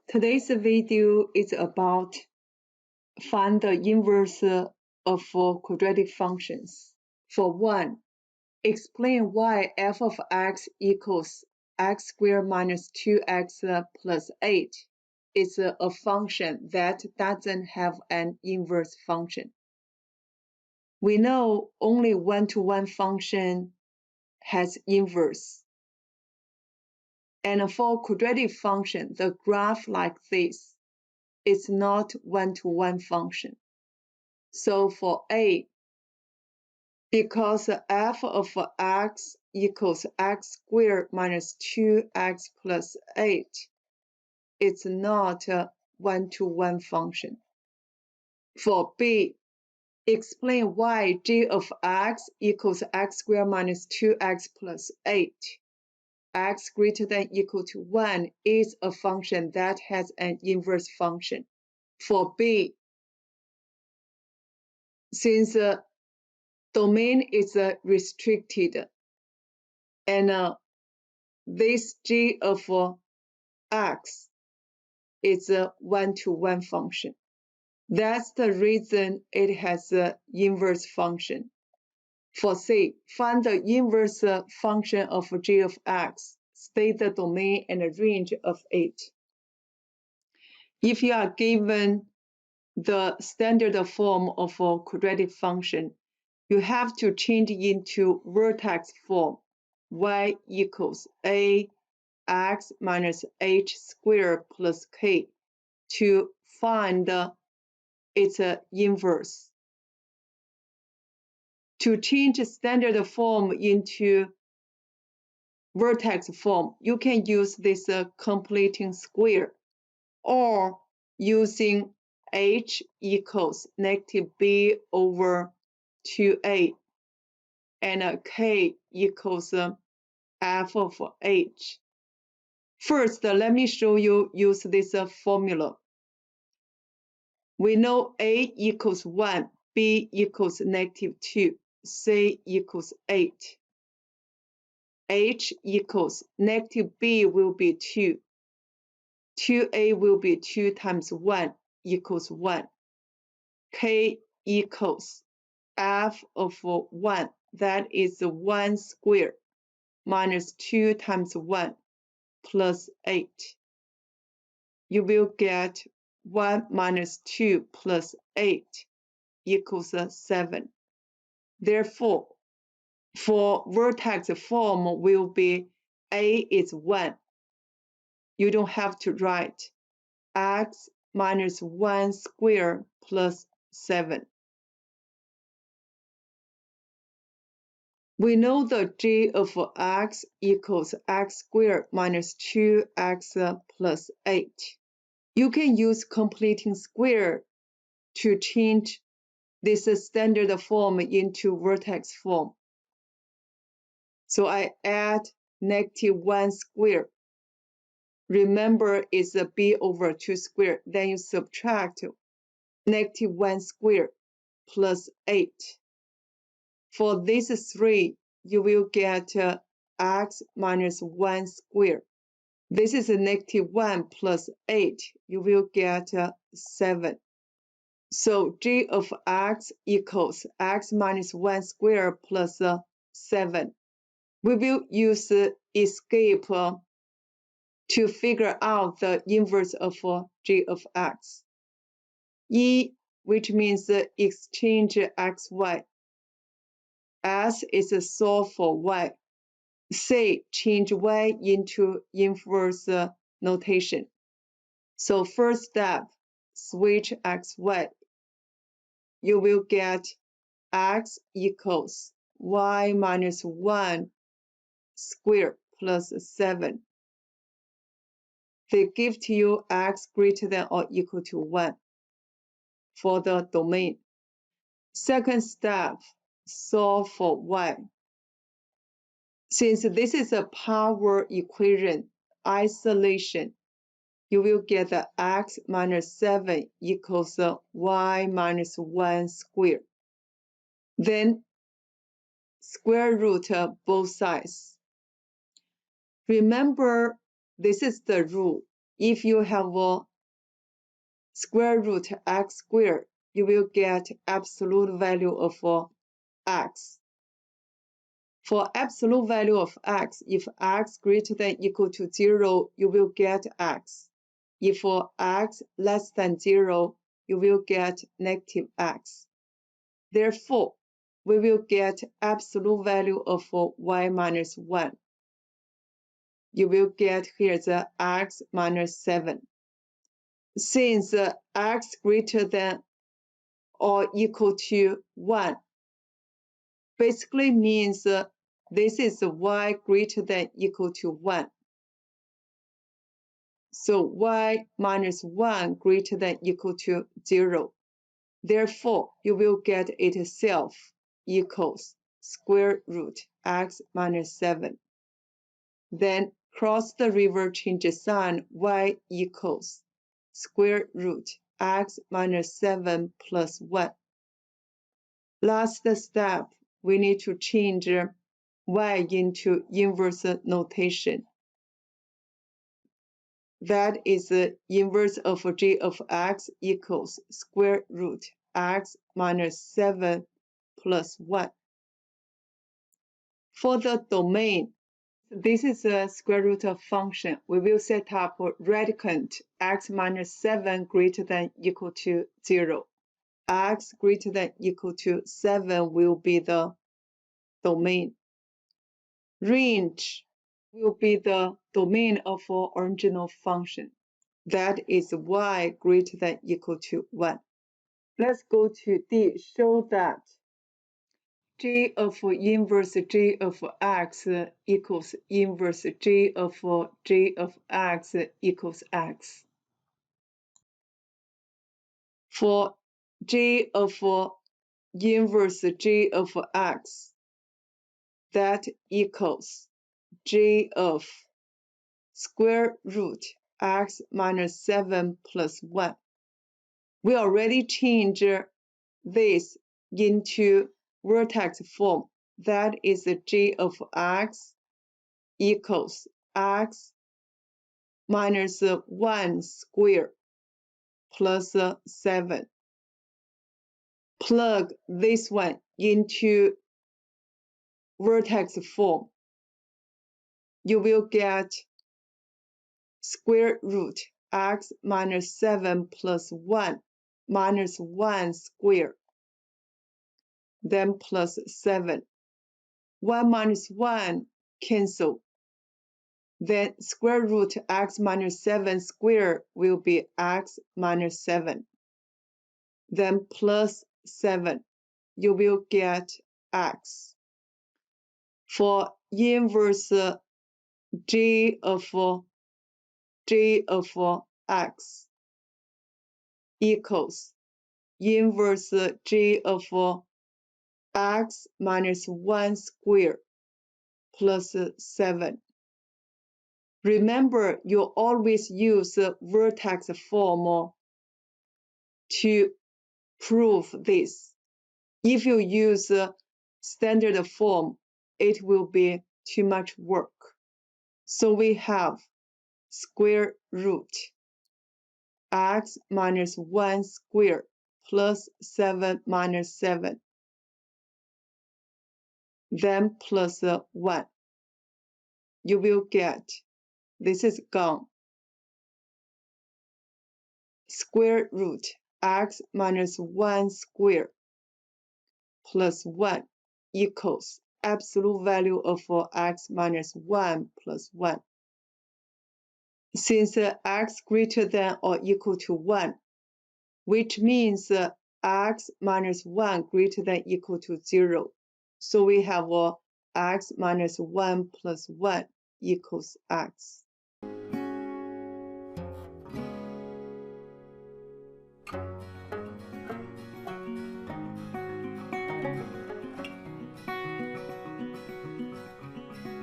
Today's video is about find the inverse of quadratic functions. For 1, explain why f of x equals x squared minus 2x plus 8 is a function that doesn't have an inverse function. We know only one-to-one function has inverse. And for quadratic function, the graph like this is not one-to-one function. So for A, because f of x equals x squared minus 2x plus 8, it's not a one-to-one function. For B, explain why g of x equals x squared minus 2x plus 8. X greater than equal to 1 is a function that has an inverse function. For B, since the domain is restricted and this g of x is a one-to-one function, that's the reason it has an inverse function. For C, find the inverse function of g of x. State the domain and the range of it. If you are given the standard form of a quadratic function, you have to change into vertex form. Y equals ax minus h squared plus k to find its inverse. To change standard form into vertex form, you can use this completing square, or using h equals negative b over 2a and k equals f of h. First, let me show you use this formula. We know a equals 1, b equals negative 2, c equals 8. H equals negative b will be 2. 2a will be 2 times 1 equals 1. K equals f of 1, that is 1 squared, minus 2 times 1 plus 8. You will get 1 minus 2 plus 8 equals 7. Therefore, for vertex form will be a is 1. You don't have to write x minus 1 squared plus 7. We know that g of x equals x squared minus 2x plus 8. You can use completing square to change this standard form into vertex form. So I add negative 1 squared. Remember, it's a b over 2 squared. Then you subtract negative 1 squared plus 8. For these 3, you will get x minus 1 squared. This is a negative 1 plus 8. You will get 7. So g of x equals x minus 1 squared plus 7. We will use escape to figure out the inverse of g of x. E, which means exchange xy. S is a solve for y. C, change y into inverse notation. So first step, switch xy. You will get x equals y minus 1 squared plus 7. They give to you x greater than or equal to 1 for the domain. Second step, solve for y. Since this is a power equation, isolation, you will get the x minus 7 equals y minus 1 squared. Then square root both sides. Remember, this is the rule. if you have a square root x squared, you will get absolute value of x. For absolute value of x, if x greater than equal to 0, you will get x. If for x less than 0, you will get negative x. Therefore, we will get absolute value of y minus 1. You will get here the x minus 7. Since x greater than or equal to 1, basically means this is y greater than equal to 1. So y minus 1 greater than equal to 0. Therefore, you will get itself equals square root x minus 7. Then cross the river, change the sign, y equals square root x minus 7 plus 1. Last step, we need to change y into inverse notation. That is the inverse of g of x equals square root x minus 7 plus 1. For the domain, this is a square root of function. We will set up a radicand x minus 7 greater than equal to 0. X greater than equal to 7 will be the domain. Range will be the domain of our original function. That is y greater than equal to 1. Let's go to D. Show that g of inverse g of x equals inverse g of x equals x. For g of inverse g of x, that equals g of square root x minus 7 plus 1. We already changed this into vertex form. That is g of x equals x minus 1 squared plus 7. Plug this one into vertex form. You will get square root x minus 7 plus 1 minus 1 squared, then plus 7. 1 minus 1 cancel. Then square root x minus 7 squared will be x minus 7. Then plus 7. You will get x. For inverse g of x equals inverse g of x minus 1 squared plus 7. Remember, you always use vertex form to prove this. If you use standard form, it will be too much work. So we have square root x minus 1 squared plus 7 minus 7, then plus 1. You will get, this is gone, square root x minus 1 squared plus 1 equals absolute value of x minus 1 plus 1. Since x greater than or equal to 1, which means x minus 1 greater than equal to 0. So we have x minus 1 plus 1 equals x.